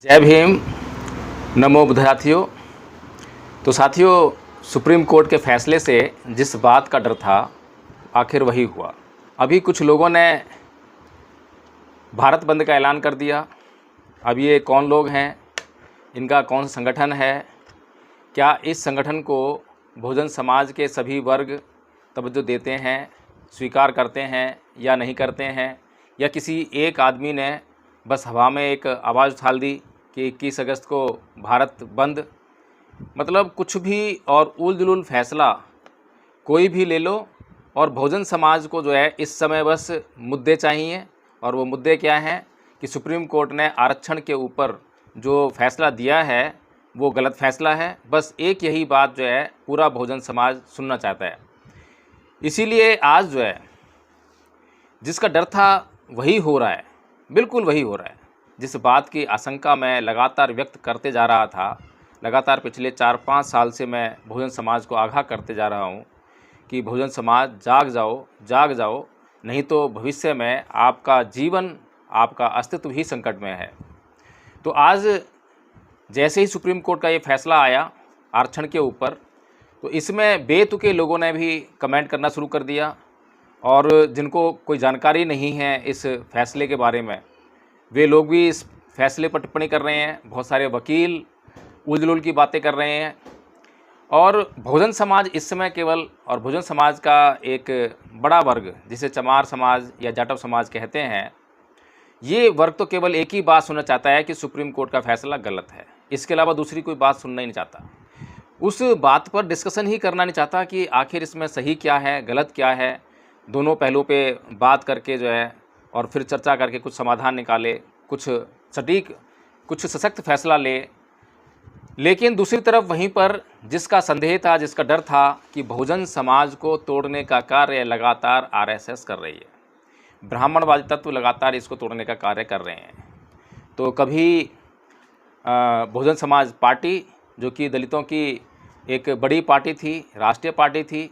जय भीम। नमो बुद्ध साथियों। तो साथियों, सुप्रीम कोर्ट के फैसले से जिस बात का डर था आखिर वही हुआ। अभी कुछ लोगों ने भारत बंद का ऐलान कर दिया। अब ये कौन लोग हैं, इनका कौन सा संगठन है, क्या इस संगठन को बहुजन समाज के सभी वर्ग तवज्जो देते हैं, स्वीकार करते हैं या नहीं करते हैं, या किसी एक आदमी ने बस हवा में एक आवाज़ उछाल दी कि 21 अगस्त को भारत बंद। मतलब कुछ भी और उल जुलूल फैसला कोई भी ले लो, और बहुजन समाज को जो है इस समय बस मुद्दे चाहिए। और वो मुद्दे क्या हैं कि सुप्रीम कोर्ट ने आरक्षण के ऊपर जो फैसला दिया है वो गलत फैसला है। बस एक यही बात जो है पूरा बहुजन समाज सुनना चाहता है। इसीलिए आज जो है जिसका डर था वही हो रहा है, बिल्कुल वही हो रहा है। जिस बात की आशंका मैं लगातार व्यक्त करते जा रहा था, लगातार पिछले 4-5 साल से मैं बहुजन समाज को आगाह करते जा रहा हूँ कि बहुजन समाज जाग जाओ, जाग जाओ, नहीं तो भविष्य में आपका जीवन, आपका अस्तित्व ही संकट में है। तो आज जैसे ही सुप्रीम कोर्ट का ये फैसला आया आरक्षण के ऊपर, तो इसमें बेतुके लोगों ने भी कमेंट करना शुरू कर दिया, और जिनको कोई जानकारी नहीं है इस फैसले के बारे में, वे लोग भी इस फैसले पर टिप्पणी कर रहे हैं। बहुत सारे वकील उल-जुलूल की बातें कर रहे हैं। और बहुजन समाज इस समय केवल, और बहुजन समाज का एक बड़ा वर्ग जिसे चमार समाज या जाटव समाज कहते हैं, ये वर्ग तो केवल एक ही बात सुनना चाहता है कि सुप्रीम कोर्ट का फैसला गलत है। इसके अलावा दूसरी कोई बात सुनना ही नहीं चाहता। उस बात पर डिस्कशन ही करना नहीं चाहता कि आखिर इसमें सही क्या है, गलत क्या है। दोनों पहलुओं पे बात करके जो है और फिर चर्चा करके कुछ समाधान निकाले, कुछ सटीक, कुछ सशक्त फैसला ले। लेकिन दूसरी तरफ वहीं पर जिसका संदेह था, जिसका डर था कि बहुजन समाज को तोड़ने का कार्य लगातार आरएसएस कर रही है, ब्राह्मणवादी तत्व लगातार इसको तोड़ने का कार्य कर रहे हैं। तो कभी बहुजन समाज पार्टी, जो कि दलितों की एक बड़ी पार्टी थी, राष्ट्रीय पार्टी थी,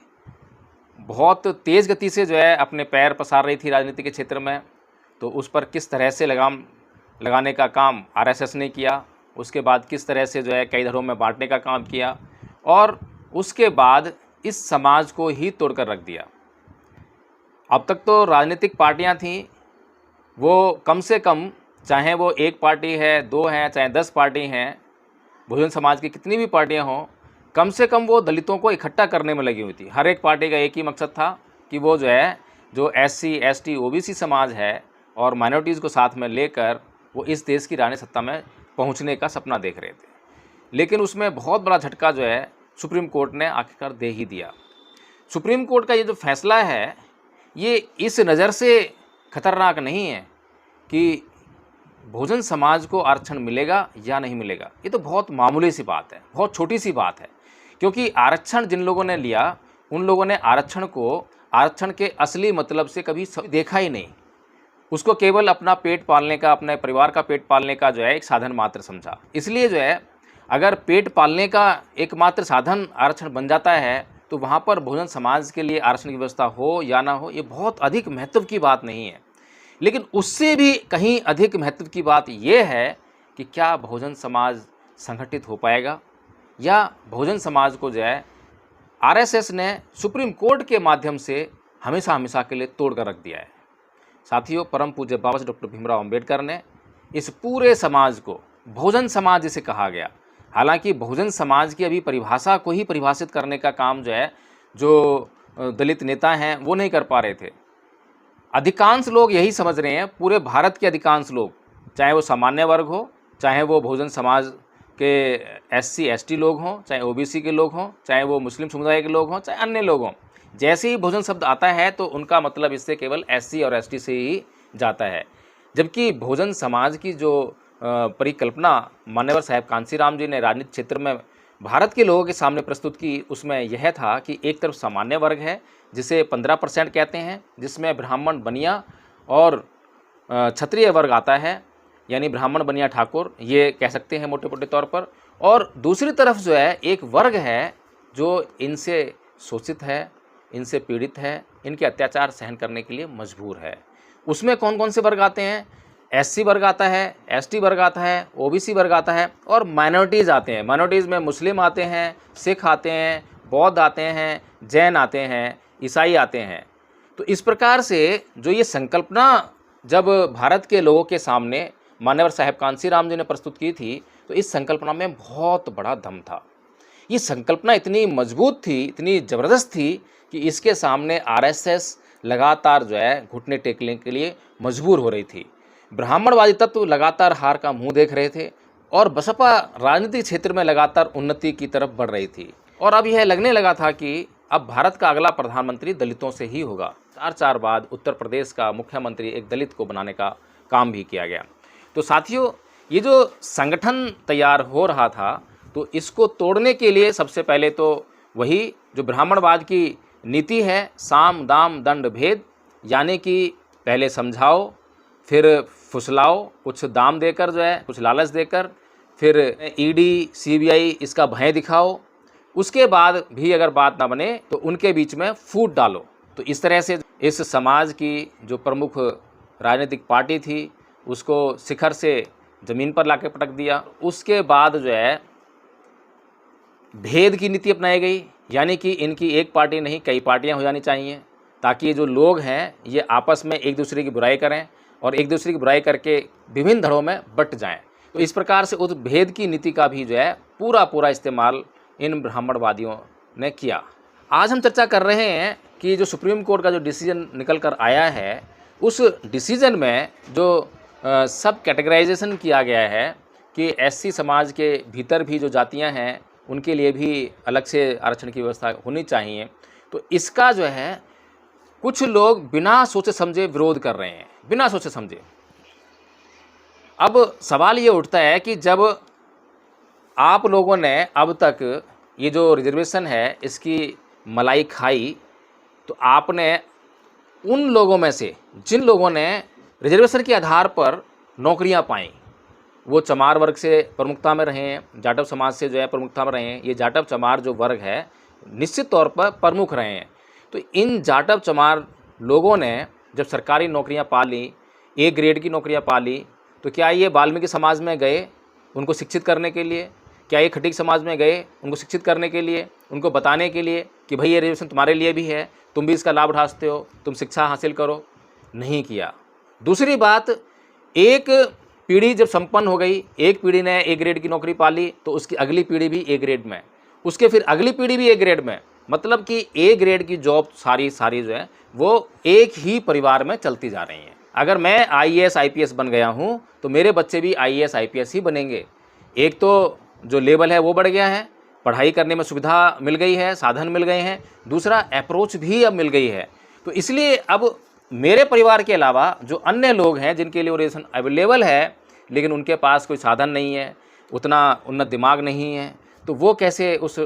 बहुत तेज़ गति से जो है अपने पैर पसार रही थी राजनीति के क्षेत्र में, तो उस पर किस तरह से लगाम लगाने का काम आरएसएस ने किया। उसके बाद किस तरह से जो है कई धड़ों में बांटने का काम किया, और उसके बाद इस समाज को ही तोड़कर रख दिया। अब तक तो राजनीतिक पार्टियां थीं, वो कम से कम, चाहे वो एक पार्टी है, 2 हैं, चाहे 10 पार्टी हैं, बहुजन समाज की कितनी भी पार्टियां हों, कम से कम वो दलितों को इकट्ठा करने में लगी हुई थी। हर एक पार्टी का एक ही मकसद था कि वो जो है जो एससी, एसटी, ओबीसी समाज है और माइनॉरिटीज़ को साथ में लेकर वो इस देश की रानी सत्ता में पहुंचने का सपना देख रहे थे। लेकिन उसमें बहुत बड़ा झटका जो है सुप्रीम कोर्ट ने आखिरकार दे ही दिया। सुप्रीम कोर्ट का ये जो फैसला है, ये इस नज़र से खतरनाक नहीं है कि बहुजन समाज को आरक्षण मिलेगा या नहीं मिलेगा। ये तो बहुत मामूली सी बात है, बहुत छोटी सी बात है। क्योंकि आरक्षण जिन लोगों ने लिया, उन लोगों ने आरक्षण को आरक्षण के असली मतलब से कभी देखा ही नहीं। उसको केवल अपना पेट पालने का, अपने परिवार का पेट पालने का जो है एक साधन मात्र समझा। इसलिए जो है अगर पेट पालने का एकमात्र साधन आरक्षण बन जाता है, तो वहाँ पर बहुजन समाज के लिए आरक्षण की व्यवस्था हो या ना हो, ये बहुत अधिक महत्व की बात नहीं है। लेकिन उससे भी कहीं अधिक महत्व की बात यह है कि क्या बहुजन समाज संगठित हो पाएगा, या बहुजन समाज को जो है आरएसएस ने सुप्रीम कोर्ट के माध्यम से हमेशा हमेशा के लिए तोड़ कर रख दिया है। साथियों, परम पूज्य बाबा साहब डॉक्टर भीमराव अंबेडकर ने इस पूरे समाज को बहुजन समाज जिसे कहा गया, हालांकि बहुजन समाज की अभी परिभाषा को ही परिभाषित करने का काम जो है जो दलित नेता हैं वो नहीं कर पा रहे थे। अधिकांश लोग यही समझ रहे हैं, पूरे भारत के अधिकांश लोग, चाहे वो सामान्य वर्ग हो, चाहे वो बहुजन समाज के एससी एसटी लोग हों, चाहे ओबीसी के लोग हों, चाहे वो मुस्लिम समुदाय के लोग हों, चाहे अन्य लोग हों, जैसे ही बहुजन शब्द आता है तो उनका मतलब इससे केवल एससी और एसटी से ही जाता है। जबकि बहुजन समाज की जो परिकल्पना मान्यवर साहब कांशीराम जी ने राजनीतिक क्षेत्र में भारत के लोगों के सामने प्रस्तुत की, उसमें यह था कि एक तरफ सामान्य वर्ग है जिसे 15% कहते हैं, जिसमें ब्राह्मण, बनिया और क्षत्रिय वर्ग आता है, यानी ब्राह्मण, बनिया, ठाकुर, ये कह सकते हैं मोटे मोटे तौर पर। और दूसरी तरफ जो है एक वर्ग है जो इनसे शोषित है, इनसे पीड़ित है, इनके अत्याचार सहन करने के लिए मजबूर है। उसमें कौन कौन से वर्ग आते हैं? एससी वर्ग आता है, एसटी वर्ग आता है, ओबीसी वर्ग आता है और माइनॉरिटीज़ आते हैं। माइनॉरिटीज़ में मुस्लिम आते हैं, सिख आते हैं, बौद्ध आते हैं, जैन आते हैं, ईसाई आते हैं। तो इस प्रकार से जो ये संकल्पना जब भारत के लोगों के सामने मान्यवर साहेब कांसी राम जी ने प्रस्तुत की थी, तो इस संकल्पना में बहुत बड़ा दम था। ये संकल्पना इतनी मजबूत थी, इतनी ज़बरदस्त थी कि इसके सामने आरएसएस लगातार जो है घुटने टेकने के लिए मजबूर हो रही थी। ब्राह्मणवादी तत्व लगातार हार का मुंह देख रहे थे और बसपा राजनीतिक क्षेत्र में लगातार उन्नति की तरफ बढ़ रही थी। और अब यह लगने लगा था कि अब भारत का अगला प्रधानमंत्री दलितों से ही होगा। 4 बाद उत्तर प्रदेश का मुख्यमंत्री एक दलित को बनाने का काम भी किया गया। तो साथियों, ये जो संगठन तैयार हो रहा था, तो इसको तोड़ने के लिए सबसे पहले तो वही जो ब्राह्मणवाद की नीति है, साम दाम दंड भेद, यानी कि पहले समझाओ, फिर फुसलाओ, कुछ दाम देकर जो है, कुछ लालच देकर, फिर ईडी सीबीआई इसका भय दिखाओ, उसके बाद भी अगर बात ना बने तो उनके बीच में फूट डालो। तो इस तरह से इस समाज की जो प्रमुख राजनीतिक पार्टी थी उसको शिखर से ज़मीन पर लाके पटक दिया। उसके बाद जो है भेद की नीति अपनाई गई, यानी कि इनकी एक पार्टी नहीं कई पार्टियां हो जानी चाहिए, ताकि जो लोग हैं ये आपस में एक दूसरे की बुराई करें और एक दूसरे की बुराई करके विभिन्न धड़ों में बंट जाएं। तो इस प्रकार से उस भेद की नीति का भी जो है पूरा इस्तेमाल इन ब्राह्मणवादियों ने किया। आज हम चर्चा कर रहे हैं कि जो सुप्रीम कोर्ट का जो डिसीजन निकल कर आया है, उस डिसीजन में जो सब कैटेगराइजेशन किया गया है कि एससी समाज के भीतर भी जो जातियां हैं उनके लिए भी अलग से आरक्षण की व्यवस्था होनी चाहिए। तो इसका जो है कुछ लोग बिना सोचे समझे विरोध कर रहे हैं, बिना सोचे समझे। अब सवाल ये उठता है कि जब आप लोगों ने अब तक ये जो रिजर्वेशन है इसकी मलाई खाई, तो आपने उन लोगों में से जिन लोगों ने रिजर्वेशन के आधार पर नौकरियां पाई, वो चमार वर्ग से प्रमुखता में रहे हैं, जाटव समाज से जो है प्रमुखता में रहे हैं। ये जाटव चमार जो वर्ग है निश्चित तौर पर प्रमुख रहे हैं। तो इन जाटव चमार लोगों ने जब सरकारी नौकरियां पा ली, ए ग्रेड की नौकरियां पा ली, तो क्या ये वाल्मीकि समाज में गए उनको शिक्षित करने के लिए? क्या ये खटीक समाज में गए उनको शिक्षित करने के लिए, उनको बताने के लिए कि भाई ये रिजर्वेशन तुम्हारे लिए भी है, तुम भी इसका लाभ उठा सकते हो, तुम शिक्षा हासिल करो? नहीं किया। दूसरी बात, एक पीढ़ी जब संपन्न हो गई, एक पीढ़ी ने ए ग्रेड की नौकरी पा ली, तो उसकी अगली पीढ़ी भी ए ग्रेड में, उसके फिर अगली पीढ़ी भी ए ग्रेड में, मतलब कि ए ग्रेड की जॉब सारी जो है वो एक ही परिवार में चलती जा रही हैं। अगर मैं आईएएस आईपीएस बन गया हूँ तो मेरे बच्चे भी आईएएस आईपीएस ही बनेंगे। एक तो जो लेवल है वो बढ़ गया है, पढ़ाई करने में सुविधा मिल गई है, साधन मिल गए हैं, दूसरा अप्रोच भी अब मिल गई है। तो इसलिए अब मेरे परिवार के अलावा जो अन्य लोग हैं जिनके लिए रिजर्वेशन अवेलेबल है लेकिन उनके पास कोई साधन नहीं है, उतना उन्नत दिमाग नहीं है, तो वो कैसे उस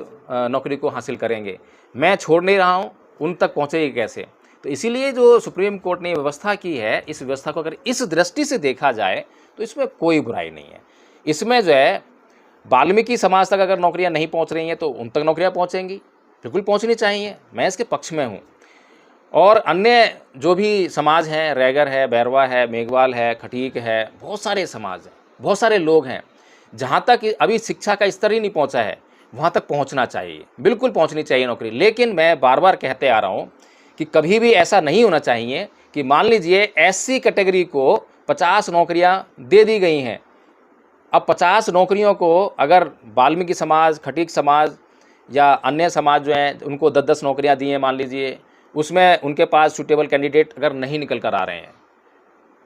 नौकरी को हासिल करेंगे? मैं छोड़ नहीं रहा हूँ, उन तक पहुँचेगी कैसे? तो इसीलिए जो सुप्रीम कोर्ट ने व्यवस्था की है, इस व्यवस्था को अगर इस दृष्टि से देखा जाए तो इसमें कोई बुराई नहीं है। इसमें जो है वाल्मीकि समाज तक अगर नौकरियां नहीं पहुंच रही हैं तो उन तक नौकरियां पहुंचेंगी, बिल्कुल पहुंचनी चाहिए, मैं इसके पक्ष में हूं। और अन्य जो भी समाज हैं, रैगर है, बैरवा है, मेघवाल है, खटीक है, बहुत सारे समाज हैं, बहुत सारे लोग हैं, जहां तक अभी शिक्षा का स्तर ही नहीं पहुंचा है वहां तक पहुंचना चाहिए, बिल्कुल पहुंचनी चाहिए नौकरी। लेकिन मैं बार बार कहते आ रहा हूं कि कभी भी ऐसा नहीं होना चाहिए कि मान लीजिए एससी कैटेगरी को 50 नौकरियां दे दी गई हैं। अब 50 नौकरियों को अगर वाल्मीकि समाज, खटीक समाज या अन्य समाज जो हैं उनको 10-10 नौकरियां दी हैं मान लीजिए, उसमें उनके पास सूटेबल कैंडिडेट अगर नहीं निकल कर आ रहे हैं,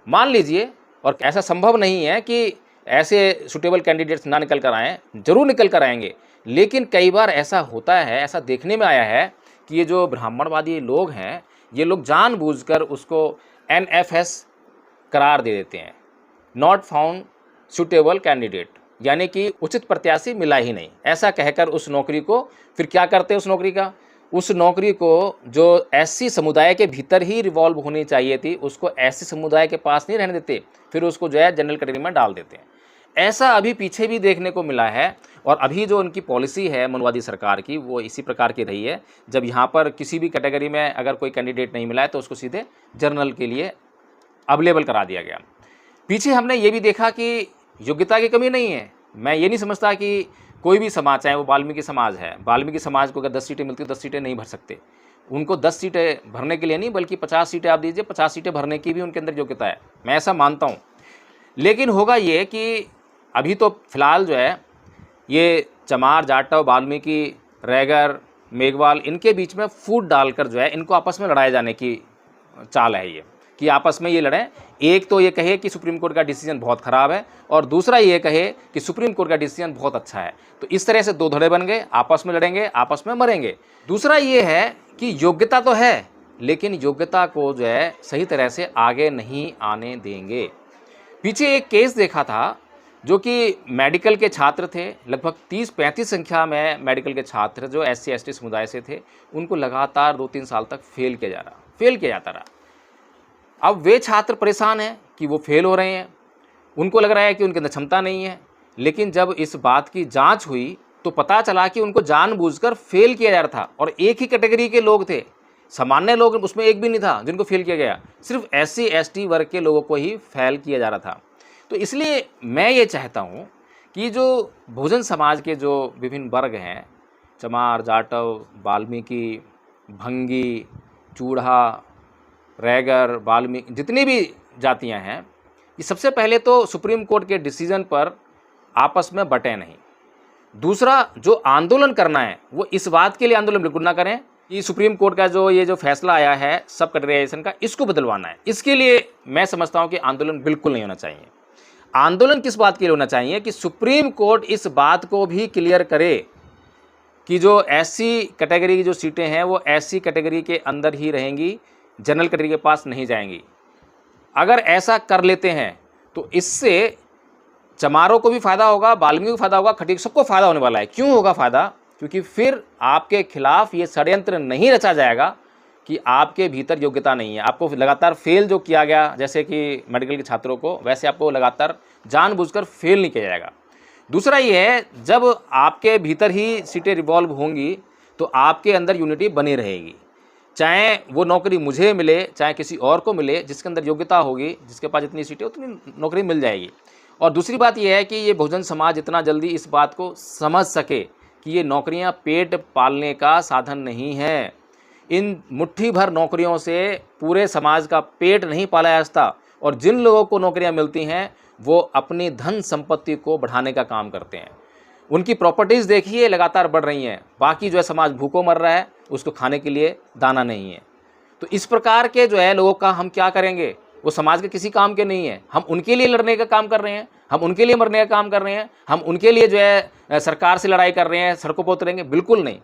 मान लीजिए, और ऐसा संभव नहीं है कि ऐसे सूटेबल कैंडिडेट्स ना निकल कर आएँ, ज़रूर निकल कर आएंगे, लेकिन कई बार ऐसा होता है, ऐसा देखने में आया है कि ये जो ब्राह्मणवादी लोग हैं ये लोग जानबूझकर उसको NFS करार दे देते हैं, नॉट फाउंड सूटेबल कैंडिडेट, यानी कि उचित प्रत्याशी मिला ही नहीं, ऐसा कहकर उस नौकरी को फिर क्या करते हैं? उस नौकरी को जो एससी समुदाय के भीतर ही रिवॉल्व होनी चाहिए थी उसको एससी समुदाय के पास नहीं रहने देते, फिर उसको जो है जनरल कैटेगरी में डाल देते हैं। ऐसा अभी पीछे भी देखने को मिला है। और अभी जो उनकी पॉलिसी है मनवादी सरकार की वो इसी प्रकार की रही है, जब यहाँ पर किसी भी कैटेगरी में अगर कोई कैंडिडेट नहीं मिला है तो उसको सीधे जनरल के लिए अवेलेबल करा दिया गया। पीछे हमने ये भी देखा कि योग्यता की कमी नहीं है। मैं ये नहीं समझता कि कोई भी समाज, चाहे वो वाल्मीकि समाज है, वाल्मीकि समाज को अगर 10 सीटें मिलती, 10 सीटें नहीं भर सकते। उनको 10 सीटें भरने के लिए नहीं, बल्कि 50 सीटें आप दीजिए, 50 सीटें भरने की भी उनके अंदर योग्यता है, मैं ऐसा मानता हूँ। लेकिन होगा ये कि अभी तो फिलहाल जो है ये चमार, जाटव, वाल्मीकि, रैगर, मेघवाल, इनके बीच में फूट डालकर जो है इनको आपस में लड़ाए जाने की चाल है ये, कि आपस में ये लड़ें। एक तो ये कहे कि सुप्रीम कोर्ट का डिसीजन बहुत ख़राब है, और दूसरा ये कहे कि सुप्रीम कोर्ट का डिसीजन बहुत अच्छा है। तो इस तरह से दो धड़े बन गए, आपस में लड़ेंगे, आपस में मरेंगे। दूसरा ये है कि योग्यता तो है, लेकिन योग्यता को जो है सही तरह से आगे नहीं आने देंगे। पीछे एक केस देखा था जो कि मेडिकल के छात्र थे, लगभग 30-35 संख्या में मेडिकल के छात्र जो SC ST समुदाय से थे, उनको लगातार 2-3 साल तक फेल किया जाता रहा। अब वे छात्र परेशान हैं कि वो फेल हो रहे हैं, उनको लग रहा है कि उनके अंदर क्षमता नहीं है। लेकिन जब इस बात की जांच हुई तो पता चला कि उनको जानबूझकर फेल किया जा रहा था, और एक ही कैटेगरी के लोग थे, सामान्य लोग उसमें एक भी नहीं था जिनको फेल किया गया, सिर्फ SC ST वर्ग के लोगों को ही फेल किया जा रहा था। तो इसलिए मैं ये चाहता हूँ कि जो बहुजन समाज के जो विभिन्न वर्ग हैं, चमार, जाटव, वाल्मीकि, भंगी, चूढ़ा, रैगर, वाल्मीकि, जितनी भी जातियां हैं, ये सबसे पहले तो सुप्रीम कोर्ट के डिसीजन पर आपस में बटें नहीं। दूसरा, जो आंदोलन करना है वो इस बात के लिए आंदोलन बिल्कुल ना करें कि सुप्रीम कोर्ट का जो ये जो फैसला आया है सब कैटेगराइजेशन का, इसको बदलवाना है। इसके लिए मैं समझता हूँ कि आंदोलन बिल्कुल नहीं होना चाहिए। आंदोलन किस बात के लिए होना चाहिए कि सुप्रीम कोर्ट इस बात को भी क्लियर करे कि जो SC कैटेगरी की जो सीटें हैं वो SC कैटेगरी के अंदर ही रहेंगी, जनरल कैटेगरी के पास नहीं जाएंगी। अगर ऐसा कर लेते हैं तो इससे चमारों को भी फ़ायदा होगा, वाल्मीकि को फ़ायदा होगा, खटीक, सबको फ़ायदा होने वाला है। क्यों होगा फ़ायदा? क्योंकि फिर आपके खिलाफ ये षड्यंत्र नहीं रचा जाएगा कि आपके भीतर योग्यता नहीं है। आपको लगातार फेल जो किया गया, जैसे कि मेडिकल के छात्रों को, वैसे आपको लगातार जानबूझकर फेल नहीं किया जाएगा। दूसरा ये है, जब आपके भीतर ही सीटें रिवॉल्व होंगी तो आपके अंदर यूनिटी बनी रहेगी। चाहे वो नौकरी मुझे मिले, चाहे किसी और को मिले, जिसके अंदर योग्यता होगी, जिसके पास जितनी सीटें उतनी नौकरी मिल जाएगी। और दूसरी बात यह है कि ये बहुजन समाज इतना जल्दी इस बात को समझ सके कि ये नौकरियां पेट पालने का साधन नहीं है। इन मुट्ठी भर नौकरियों से पूरे समाज का पेट नहीं पाला जा सकता, और जिन लोगों को नौकरियां मिलती हैं वो अपनी धन संपत्ति को बढ़ाने का काम करते हैं। उनकी प्रॉपर्टीज़ देखिए लगातार बढ़ रही हैं, बाकी जो है समाज भूखों मर रहा है, उसको खाने के लिए दाना नहीं है। तो इस प्रकार के जो है लोगों का हम क्या करेंगे? वो समाज के किसी काम के नहीं है। हम उनके लिए लड़ने का काम कर रहे हैं, हम उनके लिए मरने का काम कर रहे हैं, हम उनके लिए जो है सरकार से लड़ाई कर रहे हैं, सड़कों पर उतरेंगे? बिल्कुल नहीं,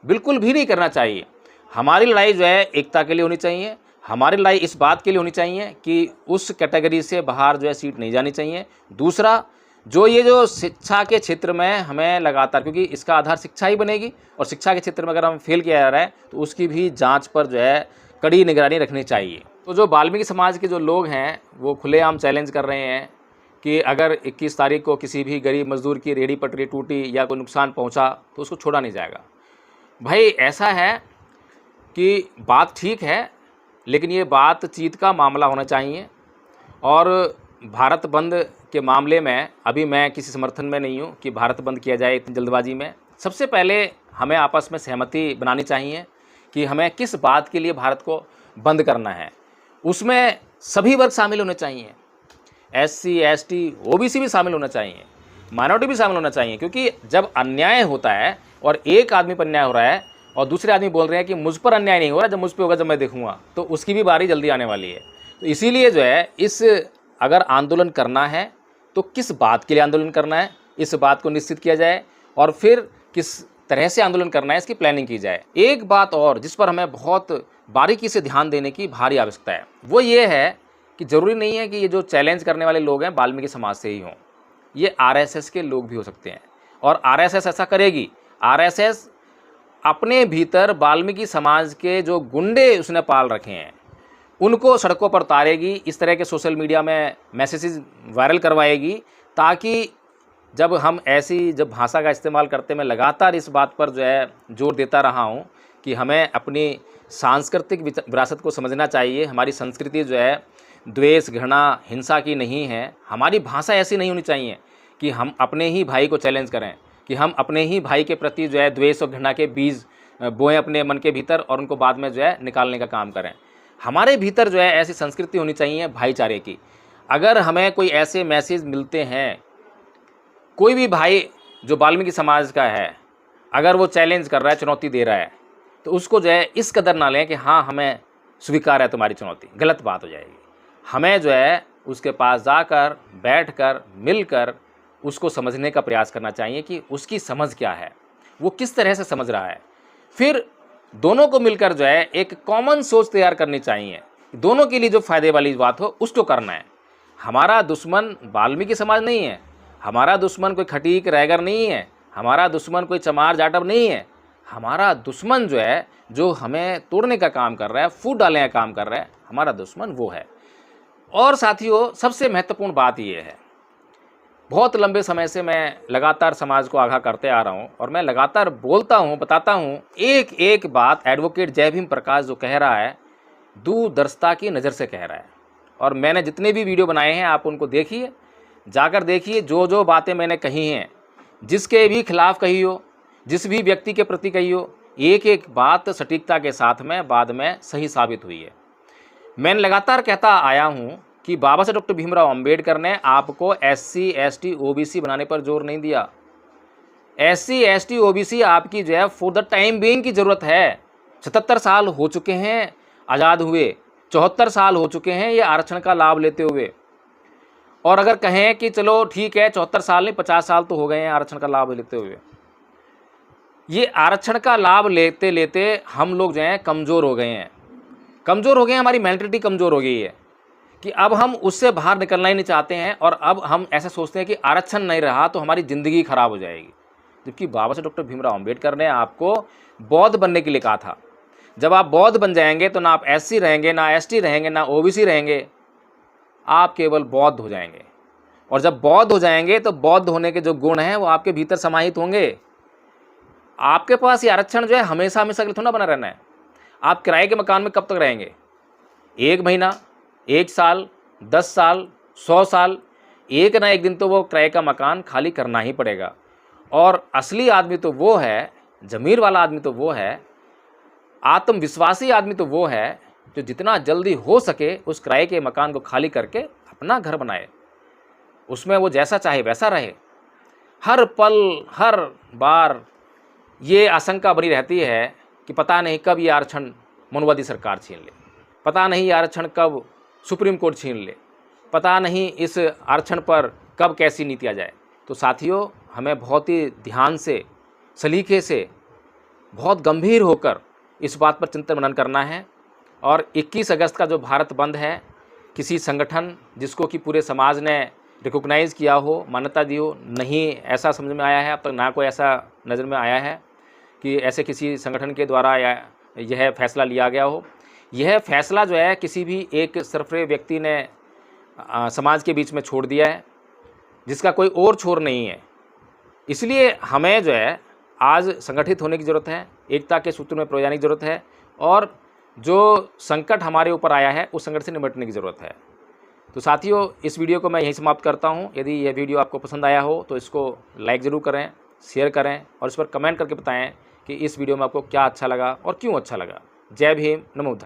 बिल्कुल भी नहीं करना चाहिए। हमारी लड़ाई जो है एकता के लिए होनी चाहिए। हमारी लड़ाई इस बात के लिए होनी चाहिए कि उस कैटेगरी से बाहर जो है सीट नहीं जानी चाहिए। दूसरा, जो ये जो शिक्षा के क्षेत्र में हमें लगातार, क्योंकि इसका आधार शिक्षा ही बनेगी, और शिक्षा के क्षेत्र में अगर हम फेल किया जा रहा है तो उसकी भी जांच पर जो है कड़ी निगरानी रखनी चाहिए। तो जो वाल्मीकि समाज के जो लोग हैं वो खुलेआम चैलेंज कर रहे हैं कि अगर 21 तारीख को किसी भी गरीब मजदूर की रेहड़ी पटरी टूटी या कोई नुकसान पहुंचा तो उसको छोड़ा नहीं जाएगा। भाई ऐसा है कि बात ठीक है, लेकिन ये बातचीत का मामला होना चाहिए। और भारत बंद के मामले में अभी मैं किसी समर्थन में नहीं हूँ कि भारत बंद किया जाए इतनी जल्दबाजी में। सबसे पहले हमें आपस में सहमति बनानी चाहिए कि हमें किस बात के लिए भारत को बंद करना है। उसमें सभी वर्ग शामिल होने चाहिए, SC ST OBC भी शामिल होना चाहिए, माइनॉरिटी भी शामिल होना चाहिए। क्योंकि जब अन्याय होता है और एक आदमी पर अन्याय हो रहा है और दूसरे आदमी बोल रहे हैं कि मुझ पर अन्याय नहीं हो रहा, जब मुझ पर होगा जब मैं देखूंगा, तो उसकी भी बारी जल्दी आने वाली है। तो इसीलिए जो है इस अगर आंदोलन करना है तो किस बात के लिए आंदोलन करना है, इस बात को निश्चित किया जाए, और फिर किस तरह से आंदोलन करना है इसकी प्लानिंग की जाए। एक बात और जिस पर हमें बहुत बारीकी से ध्यान देने की भारी आवश्यकता है वो ये है कि ज़रूरी नहीं है कि ये जो चैलेंज करने वाले लोग हैं वाल्मीकि समाज से ही हों, ये RSS के लोग भी हो सकते हैं। और RSS ऐसा करेगी। RSS अपने भीतर वाल्मीकि समाज के जो गुंडे उसने पाल रखे हैं उनको सड़कों पर उतारेगी, इस तरह के सोशल मीडिया में मैसेजेस वायरल करवाएगी, ताकि जब हम ऐसी जब भाषा का इस्तेमाल करते, मैं लगातार इस बात पर जो है जोर देता रहा हूँ कि हमें अपनी सांस्कृतिक विरासत को समझना चाहिए। हमारी संस्कृति जो है द्वेष, घृणा, हिंसा की नहीं है। हमारी भाषा ऐसी नहीं होनी चाहिए कि हम अपने ही भाई को चैलेंज करें, कि हम अपने ही भाई के प्रति जो है द्वेष और घृणा के बीज बोएं अपने मन के भीतर और उनको बाद में जो है निकालने का काम करें। हमारे भीतर जो है ऐसी संस्कृति होनी चाहिए भाईचारे की। अगर हमें कोई ऐसे मैसेज मिलते हैं, कोई भी भाई जो वाल्मीकि समाज का है, अगर वो चैलेंज कर रहा है, चुनौती दे रहा है, तो उसको जो है इस कदर ना लें कि हाँ हमें स्वीकार है तुम्हारी चुनौती, गलत बात हो जाएगी। हमें जो है उसके पास जाकर, बैठकर, मिलकर उसको समझने का प्रयास करना चाहिए कि उसकी समझ क्या है, वो किस तरह से समझ रहा है। फिर दोनों को मिलकर जो है एक कॉमन सोच तैयार करनी चाहिए, दोनों के लिए जो फ़ायदे वाली बात हो उसको करना है। हमारा दुश्मन वाल्मीकि समाज नहीं है, हमारा दुश्मन कोई खटीक रैगर नहीं है, हमारा दुश्मन कोई चमार जाटव नहीं है। हमारा दुश्मन जो है, जो हमें तोड़ने का काम कर रहा है, फूट डालने का काम कर रहा है, हमारा दुश्मन वो है। और साथियों, सबसे महत्वपूर्ण बात ये है, बहुत लंबे समय से मैं लगातार समाज को आगाह करते आ रहा हूँ और मैं लगातार बोलता हूँ, बताता हूँ, एक एक बात एडवोकेट जय भीम प्रकाश जो कह रहा है, दूरदर्शिता की नज़र से कह रहा है। और मैंने जितने भी वीडियो बनाए हैं आप उनको देखिए, जाकर देखिए, जो जो बातें मैंने कही हैं, जिसके भी खिलाफ कही हो, जिस भी व्यक्ति के प्रति कही हो, एक एक बात सटीकता के साथ में बाद में सही साबित हुई है। मैंने लगातार कहता आया हूँ कि बाबा साहब डॉक्टर भीमराव अंबेडकर ने आपको SC ST OBC बनाने पर जोर नहीं दिया। SC ST OBC आपकी जो है फॉर द टाइम बीइंग की ज़रूरत है। 77 साल हो चुके हैं आज़ाद हुए, 74 साल हो चुके हैं ये आरक्षण का लाभ लेते हुए। और अगर कहें कि चलो ठीक है 74 साल नहीं 50 साल तो हो गए हैं आरक्षण का लाभ लेते हुए, ये आरक्षण का लाभ लेते लेते हम लोग जो हैं कमज़ोर हो गए हैं, हमारी मेंटलिटी कमज़ोर हो गई है कि अब हम उससे बाहर निकलना ही नहीं चाहते हैं। और अब हम ऐसा सोचते हैं कि आरक्षण नहीं रहा तो हमारी ज़िंदगी खराब हो जाएगी। जबकि बाबा साहब डॉक्टर भीमराव अंबेडकर ने आपको बौद्ध बनने के लिए कहा था। जब आप बौद्ध बन जाएंगे तो ना आप SC रहेंगे, ना ST रहेंगे, ना OBC रहेंगे, आप केवल बौद्ध हो जाएंगे। और जब बौद्ध हो जाएंगे तो बौद्ध होने के जो गुण हैं वो आपके भीतर समाहित होंगे। आपके पास ये आरक्षण जो है हमेशा हमेशा के लिए थोड़ा बना रहना है। आप किराए के मकान में कब तक रहेंगे? 1 महीना, 1 साल, 10 साल, 100 साल, एक ना एक दिन तो वो किराए का मकान खाली करना ही पड़ेगा। और असली आदमी तो वो है, ज़मीर वाला आदमी तो वो है, आत्मविश्वासी आदमी तो वो है जो जितना जल्दी हो सके उस किराए के मकान को खाली करके अपना घर बनाए, उसमें वो जैसा चाहे वैसा रहे। हर पल, हर बार ये आशंका बनी रहती है कि पता नहीं कब ये आरक्षण मनुवादी सरकार छीन ले, पता नहीं ये आरक्षण कब सुप्रीम कोर्ट छीन ले, पता नहीं इस आरक्षण पर कब कैसी नीति आ जाए। तो साथियों, हमें बहुत ही ध्यान से, सलीके से, बहुत गंभीर होकर इस बात पर चिंतन मनन करना है। और 21 अगस्त का जो भारत बंद है, किसी संगठन जिसको कि पूरे समाज ने रिकॉग्नाइज़ किया हो, मान्यता दी हो, नहीं ऐसा समझ में आया है अब तक, ना कोई ऐसा नज़र में आया है कि ऐसे किसी संगठन के द्वारा या यह फैसला लिया गया हो। यह फैसला जो है किसी भी एक सरफरे व्यक्ति ने समाज के बीच में छोड़ दिया है, जिसका कोई और छोर नहीं है। इसलिए हमें जो है आज संगठित होने की ज़रूरत है, एकता के सूत्र में पिरोने की ज़रूरत है, और जो संकट हमारे ऊपर आया है उस संकट से निपटने की ज़रूरत है। तो साथियों, इस वीडियो को मैं यहीं समाप्त करता हूं। यदि यह वीडियो आपको पसंद आया हो तो इसको लाइक ज़रूर करें, शेयर करें और इस पर कमेंट करके बताएं कि इस वीडियो में आपको क्या अच्छा लगा और क्यों अच्छा लगा। जय भीम, नमो बुद्धाय।